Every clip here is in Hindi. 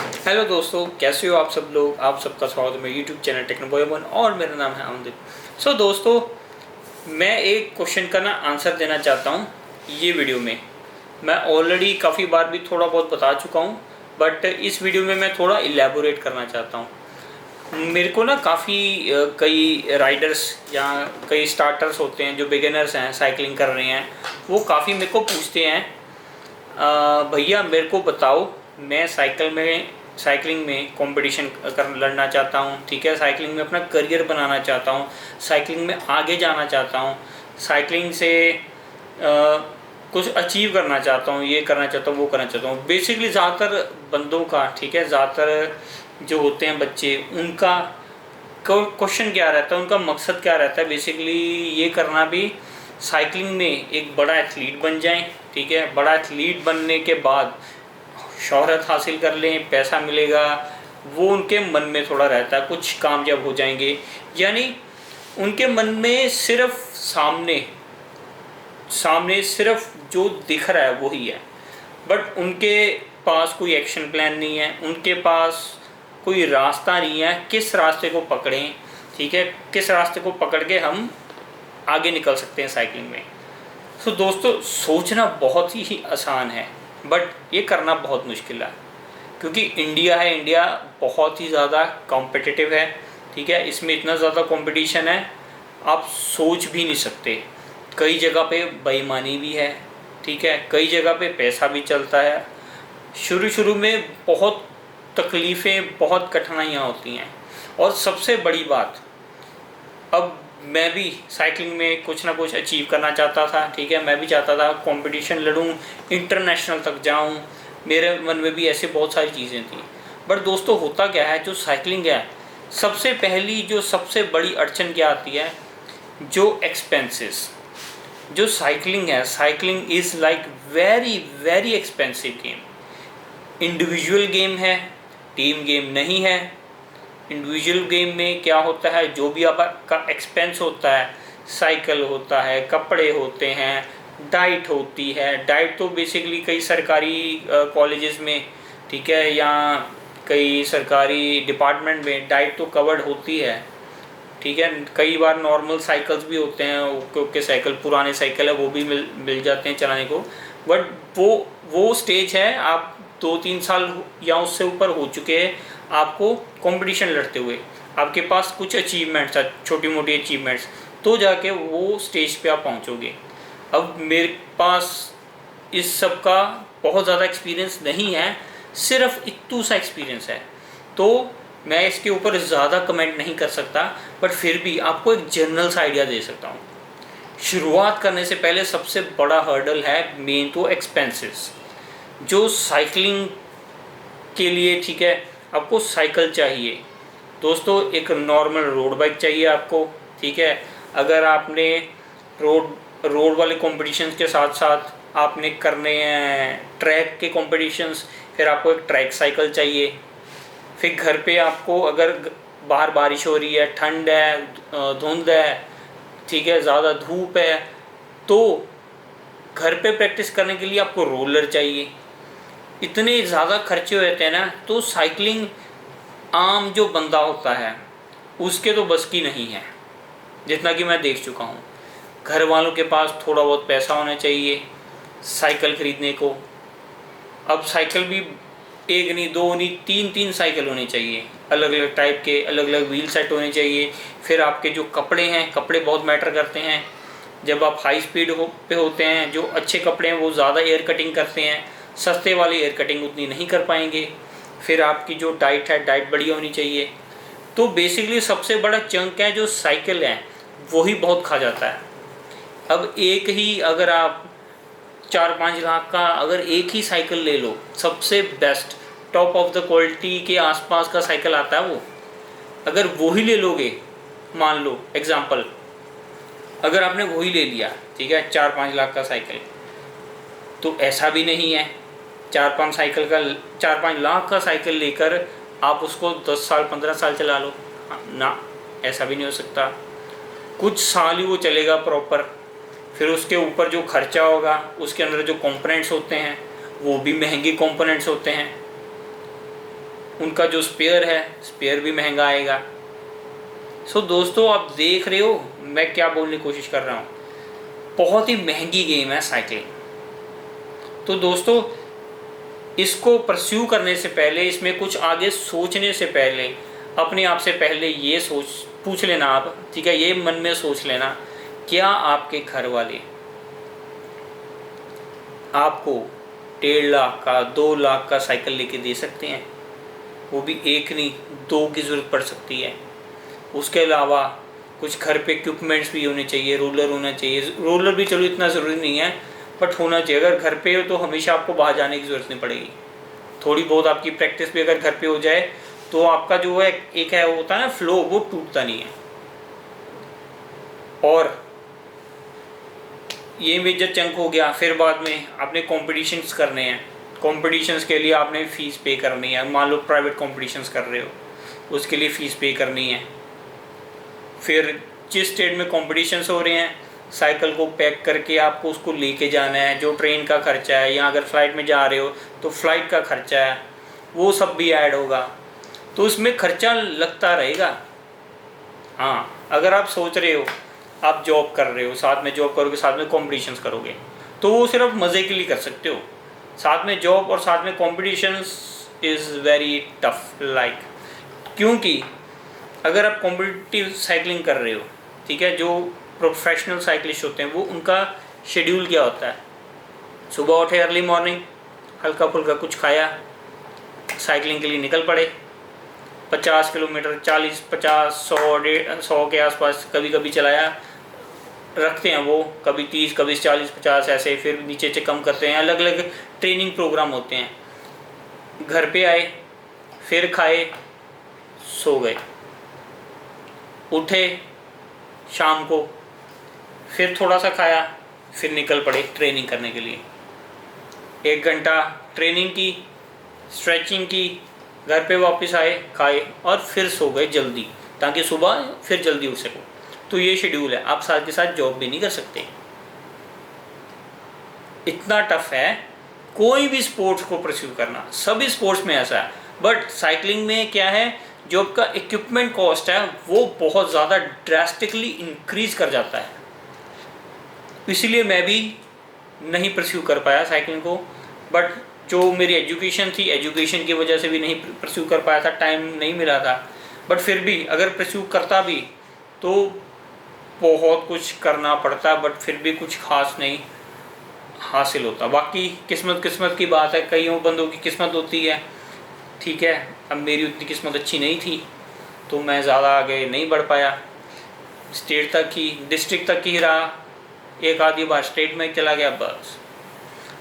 हेलो दोस्तों, कैसे हो आप सब लोग। आप सबका स्वागत है मेरे यूट्यूब चैनल टेक्नोबॉय और मेरा नाम है अमनदीप। दोस्तों, मैं एक क्वेश्चन का आंसर देना चाहता हूँ ये वीडियो में। मैं ऑलरेडी काफ़ी बार भी थोड़ा बहुत बता चुका हूँ, बट इस वीडियो में मैं थोड़ा इलेबोरेट करना चाहता हूँ। मेरे को काफ़ी कई राइडर्स या कई स्टार्टर्स होते हैं जो बिगिनर्स हैं, साइकिलिंग कर रहे हैं, वो काफ़ी मेरे को पूछते हैं, भैया मेरे को बताओ, मैं साइकिलिंग में कंपटीशन कर लड़ना चाहता हूँ, ठीक है, साइकिलिंग में अपना करियर बनाना चाहता हूँ, साइकिलिंग में आगे जाना चाहता हूँ, साइकिलिंग से कुछ अचीव करना चाहता हूँ, ये करना चाहता हूँ, वो करना चाहता हूँ। बेसिकली ज़्यादातर बंदों का, ठीक है, ज़्यादातर जो होते हैं बच्चे, उनका क्वेश्चन क्या रहता है, उनका मकसद क्या रहता है, बेसिकली ये करना भी साइकिलिंग में एक बड़ा एथलीट बन जाएं, ठीक है। बड़ा एथलीट बनने के बाद शोहरत हासिल कर लें, पैसा मिलेगा, वो उनके मन में थोड़ा रहता है, कुछ कामयाब हो जाएंगे। यानी उनके मन में सिर्फ सामने सामने सिर्फ जो दिख रहा है वही है, बट उनके पास कोई एक्शन प्लान नहीं है, उनके पास कोई रास्ता नहीं है किस रास्ते को पकड़ें, ठीक है, किस रास्ते को पकड़ के हम आगे निकल सकते हैं साइकिलिंग में। दोस्तों, सोचना बहुत ही आसान है, बट ये करना बहुत मुश्किल है, क्योंकि इंडिया है, इंडिया बहुत ही ज़्यादा कॉम्पिटिटिव है, ठीक है। इसमें इतना ज़्यादा कंपटीशन है, आप सोच भी नहीं सकते। कई जगह पे बेईमानी भी है, ठीक है, कई जगह पे पैसा भी चलता है। शुरू शुरू में बहुत तकलीफ़ें, बहुत कठिनाइयाँ होती हैं। और सबसे बड़ी बात, अब मैं भी साइकिलिंग में कुछ ना कुछ अचीव करना चाहता था, ठीक है, मैं भी चाहता था कंपटीशन लड़ूं, इंटरनेशनल तक जाऊं, मेरे मन में भी ऐसे बहुत सारी चीज़ें थी। बट दोस्तों, होता क्या है, जो साइकिलिंग है, सबसे पहली जो सबसे बड़ी अड़चन क्या आती है, जो एक्सपेंसेस। जो साइकिलिंग है, cycling is like very very expensive game. Individual game है, टीम गेम नहीं है। इंडिविजुअल गेम में क्या होता है, जो भी आपका एक्सपेंस होता है, साइकिल होता है, कपड़े होते हैं, डाइट होती है। डाइट तो बेसिकली कई सरकारी कॉलेजेस में, ठीक है, या कई सरकारी डिपार्टमेंट में डाइट तो कवर्ड होती है, ठीक है। कई बार नॉर्मल साइकिल्स भी होते हैं, क्योंकि साइकिल पुराने साइकिल है, वो भी मिल जाते हैं चलाने को। बट वो स्टेज है, आप 2-3 साल या उससे ऊपर हो चुके हैं आपको कंपटीशन लड़ते हुए, आपके पास कुछ अचीवमेंट्स है, छोटी मोटी अचीवमेंट्स, तो जाके वो स्टेज पे आप पहुंचोगे। अब मेरे पास इस सब का बहुत ज़्यादा एक्सपीरियंस नहीं है, सिर्फ इतू सा एक्सपीरियंस है, तो मैं इसके ऊपर ज़्यादा कमेंट नहीं कर सकता, बट फिर भी आपको एक जनरल सा आइडिया दे सकता हूँ। शुरुआत करने से पहले सबसे बड़ा हर्डल है मेन तो एक्सपेंसेस। जो साइकिलिंग के लिए, ठीक है, आपको साइकिल चाहिए दोस्तों, एक नॉर्मल रोड बाइक चाहिए आपको, ठीक है। अगर आपने रोड वाले कॉम्पिटिशन्स के साथ साथ आपने करने हैं ट्रैक के कॉम्पिटिशन्स, फिर आपको एक ट्रैक साइकिल चाहिए। फिर घर पे आपको, अगर बाहर बारिश हो रही है, ठंड है, धुंध है, ठीक है, ज़्यादा धूप है, तो घर पे प्रैक्टिस करने के लिए आपको रोलर चाहिए। इतने ज़्यादा खर्चे होते हैं ना, तो साइकिलिंग आम जो बंदा होता है उसके तो बस की नहीं है, जितना कि मैं देख चुका हूँ। घर वालों के पास थोड़ा बहुत पैसा होना चाहिए साइकिल ख़रीदने को। अब साइकिल भी एक नहीं, दो नहीं, तीन साइकिल होनी चाहिए, अलग अलग टाइप के, अलग अलग व्हील सेट होने चाहिए। फिर आपके जो कपड़े हैं, कपड़े बहुत मैटर करते हैं। जब आप हाई स्पीड पे होते हैं, जो अच्छे कपड़े हैं वो ज़्यादा एयर कटिंग करते हैं, सस्ते वाले एयर कटिंग उतनी नहीं कर पाएंगे। फिर आपकी जो डाइट है, डाइट बढ़िया होनी चाहिए। तो बेसिकली सबसे बड़ा चंक है जो साइकिल है, वही बहुत खा जाता है। अब एक ही, अगर आप 4-5 लाख का अगर एक ही साइकिल ले लो, सबसे best top of the quality के आसपास का साइकिल आता है वो, अगर वो ही ले लोगे, मान लो एग्जांपल, अगर आपने वो ही ले लिया, ठीक है, 4-5 लाख का साइकिल, तो ऐसा भी नहीं है 4-5 लाख का साइकिल लेकर आप उसको 10 साल 15 साल चला लो ना, ऐसा भी नहीं हो सकता। कुछ साल ही वो चलेगा प्रॉपर, फिर उसके ऊपर जो खर्चा होगा, उसके अंदर जो कंपोनेंट्स होते हैं वो भी महंगे कंपोनेंट्स होते हैं। उनका जो स्पेयर है, स्पेयर भी महंगा आएगा। सो दोस्तों आप देख रहे हो मैं क्या बोलने की कोशिश कर रहा हूँ, बहुत ही महंगी गेम है साइकिलिंग। तो दोस्तों इसको परस्यू करने से पहले, इसमें कुछ आगे सोचने से पहले, अपने आप से पहले ये पूछ लेना आप, ठीक है, ये मन में सोच लेना, क्या आपके घर वाले आपको 1.5 लाख का, 2 लाख का साइकिल लेके दे सकते हैं? वो भी एक नहीं, 2 की ज़रूरत पड़ सकती है। उसके अलावा कुछ घर पे इक्विपमेंट्स भी होने चाहिए, रोलर होना चाहिए। रोलर भी चलो इतना ज़रूरी नहीं है, बट होना चाहिए। अगर घर पे हो तो हमेशा आपको बाहर जाने की ज़रूरत नहीं पड़ेगी। थोड़ी बहुत आपकी प्रैक्टिस भी अगर घर पे हो जाए तो आपका जो है एक है होता है ना फ्लो, वो टूटता नहीं है। और ये मेजर चंक हो गया। फिर बाद में आपने कॉम्पिटिशन्स करने हैं, कॉम्पिटिशन्स के लिए आपने फ़ीस पे करनी है। मान लो प्राइवेट कॉम्पिटिशन्स कर रहे हो, उसके लिए फ़ीस पे करनी है। फिर जिस स्टेट में कॉम्पिटिशन्स हो रहे हैं, साइकिल को पैक करके आपको उसको लेके जाना है, जो ट्रेन का खर्चा है, या अगर फ़्लाइट में जा रहे हो तो फ़्लाइट का खर्चा है, वो सब भी ऐड होगा। तो इसमें खर्चा लगता रहेगा। हाँ, अगर आप सोच रहे हो आप जॉब कर रहे हो, साथ में जॉब करोगे, साथ में कॉम्पिटिशन्स करोगे, तो वो सिर्फ मज़े के लिए कर सकते हो। साथ में जॉब और साथ में competitions is very tough like, क्योंकि अगर आप कॉम्पिटिटिव साइकिलिंग कर रहे हो, ठीक है, जो प्रोफेशनल साइकिलिस्ट होते हैं वो उनका शेड्यूल क्या होता है, सुबह उठे अर्ली मॉर्निंग, हल्का फुल्का कुछ खाया, साइकिलिंग के लिए निकल पड़े, 50 किलोमीटर, 40, 50, 100 के आसपास कभी कभी चलाया, रखते हैं वो, कभी 30, कभी 40, 50 ऐसे, फिर नीचे से कम करते हैं। अलग अलग ट्रेनिंग प्रोग्राम होते हैं। घर पे आए, फिर खाए, सो गए, उठे शाम को, फिर थोड़ा सा खाया, फिर निकल पड़े ट्रेनिंग करने के लिए। 1 घंटा ट्रेनिंग की, स्ट्रेचिंग की, घर पे वापस आए, खाए और फिर सो गए जल्दी, ताकि सुबह फिर जल्दी उठ सको। तो ये शेड्यूल है। आप साथ के साथ जॉब भी नहीं कर सकते, इतना टफ है कोई भी स्पोर्ट्स को परस्यू करना। सभी स्पोर्ट्स में ऐसा है, बट साइकिलिंग में क्या है, जो आपका इक्विपमेंट कॉस्ट है वो बहुत ज़्यादा ड्रास्टिकली इंक्रीज कर जाता है। इसीलिए मैं भी नहीं परस्यू कर पाया साइकिलिंग को। बट जो मेरी एजुकेशन थी, एजुकेशन की वजह से भी नहीं परस्यू कर पाया था, टाइम नहीं मिला था। बट फिर भी अगर परस्यू करता भी तो बहुत कुछ करना पड़ता, बट फिर भी कुछ खास नहीं हासिल होता। बाकी किस्मत की बात है, कईयों बंदों की किस्मत होती है, ठीक है। अब मेरी उतनी किस्मत अच्छी नहीं थी तो मैं ज़्यादा आगे नहीं बढ़ पाया, स्टेट तक ही, डिस्ट्रिक्ट तक ही रहा, एक आधी बार स्टेट में चला गया, बस।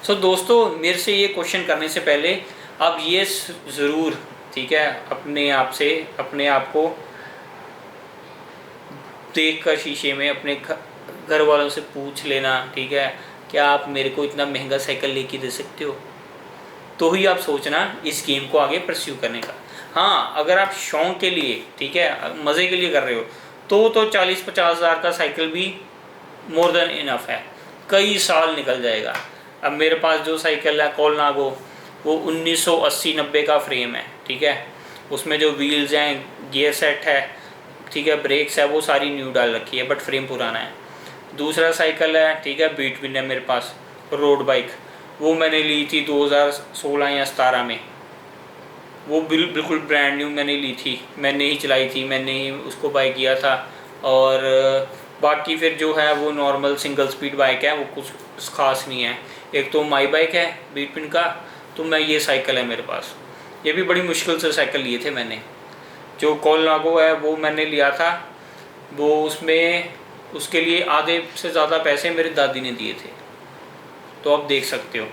सो दोस्तों मेरे से ये क्वेश्चन करने से पहले आप ये ज़रूर, ठीक है, अपने आप को देख कर शीशे में अपने घर वालों से पूछ लेना, ठीक है, क्या आप मेरे को इतना महंगा साइकिल लेके दे सकते हो? तो ही आप सोचना इस गेम को आगे परस्यू करने का। हाँ, अगर आप शौक के लिए, ठीक है, मज़े के लिए कर रहे हो तो 40-50 हज़ार का साइकिल भी मोर देन इनफ है, कई साल निकल जाएगा। अब मेरे पास जो साइकिल है कोलनागो, वो 1980-90 का फ्रेम है, ठीक है, उसमें जो व्हील्स हैं, गियर सेट है, ठीक है, ब्रेक्स है, वो सारी न्यू डाल रखी है, बट फ्रेम पुराना है। दूसरा साइकिल है, ठीक है, बीटविन है मेरे पास, रोड बाइक, वो मैंने ली थी 2016 या 17 में। वो बिल्कुल ब्रांड न्यू मैंने ली थी, मैंने ही चलाई थी, मैंने ही उसको बाय किया था। और बाकी फिर जो है वो नॉर्मल सिंगल स्पीड बाइक है, वो कुछ खास नहीं है। एक तो माई बाइक है बीटविन का, तो मैं ये साइकिल है मेरे पास। ये भी बड़ी मुश्किल से साइकिल लिए थे मैंने। जो कोलनागो है वो मैंने लिया था, वो उसके लिए आधे से ज़्यादा पैसे मेरी दादी ने दिए थे। तो आप देख सकते हो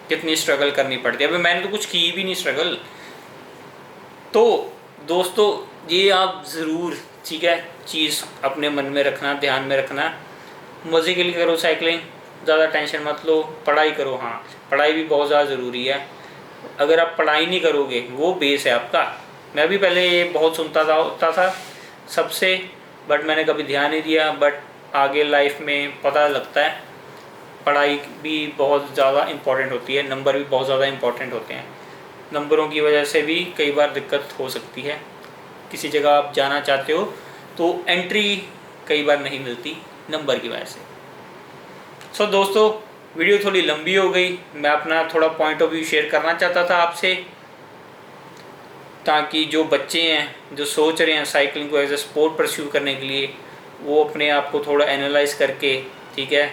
कितनी स्ट्रगल करनी पड़ती है। अभी मैंने तो कुछ की भी नहीं स्ट्रगल। तो दोस्तों ये आप ज़रूर, ठीक है, चीज़ अपने मन में रखना, ध्यान में रखना। मज़े के लिए करो साइकिलिंग, ज़्यादा टेंशन मत लो, पढ़ाई करो। हाँ, पढ़ाई भी बहुत ज़्यादा ज़रूरी है। अगर आप पढ़ाई नहीं करोगे, वो बेस है आपका। मैं भी पहले ये बहुत सुनता था सबसे, बट मैंने कभी ध्यान नहीं दिया। बट आगे लाइफ में पता लगता है पढ़ाई भी बहुत ज़्यादा इम्पॉर्टेंट होती है, नंबर भी बहुत ज़्यादा इम्पॉर्टेंट होते हैं। नंबरों की वजह से भी कई बार दिक्कत हो सकती है। किसी जगह आप जाना चाहते हो तो एंट्री कई बार नहीं मिलती नंबर की वजह से। सो दोस्तों, वीडियो थोड़ी लंबी हो गई। मैं अपना थोड़ा पॉइंट ऑफ व्यू शेयर करना चाहता था आपसे, ताकि जो बच्चे हैं जो सोच रहे हैं साइकिलिंग को एज ए स्पोर्ट परस्यू करने के लिए, वो अपने आप को थोड़ा एनालाइज करके, ठीक है,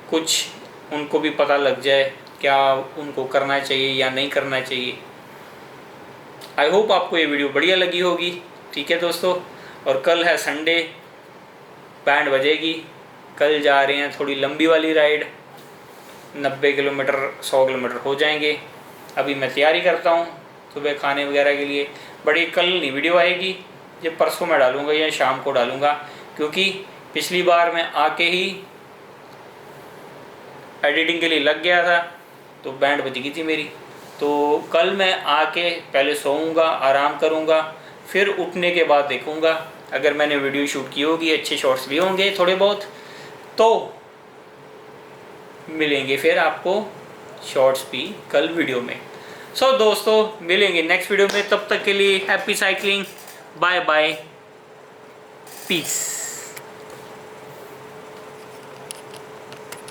कुछ उनको भी पता लग जाए क्या उनको करना चाहिए या नहीं करना चाहिए। आई होप आपको ये वीडियो बढ़िया लगी होगी। ठीक है दोस्तों, और कल है संडे, बैंड बजेगी। कल जा रहे हैं थोड़ी लंबी वाली राइड, 90 किलोमीटर 100 किलोमीटर हो जाएंगे। अभी मैं तैयारी करता हूँ सुबह खाने वगैरह के लिए। बड़ी कल नहीं वीडियो आएगी, ये परसों मैं डालूँगा या शाम को डालूँगा, क्योंकि पिछली बार मैं आके ही एडिटिंग के लिए लग गया था तो बैंड बज गई थी मेरी। तो कल मैं आके पहले सोऊंगा, आराम करूँगा, फिर उठने के बाद देखूँगा अगर मैंने वीडियो शूट की होगी, अच्छे शॉट्स भी होंगे थोड़े बहुत, तो मिलेंगे फिर आपको शॉर्ट्स भी कल वीडियो में। सो दोस्तों, मिलेंगे नेक्स्ट वीडियो में। तब तक के लिए happy cycling, bye bye, piece.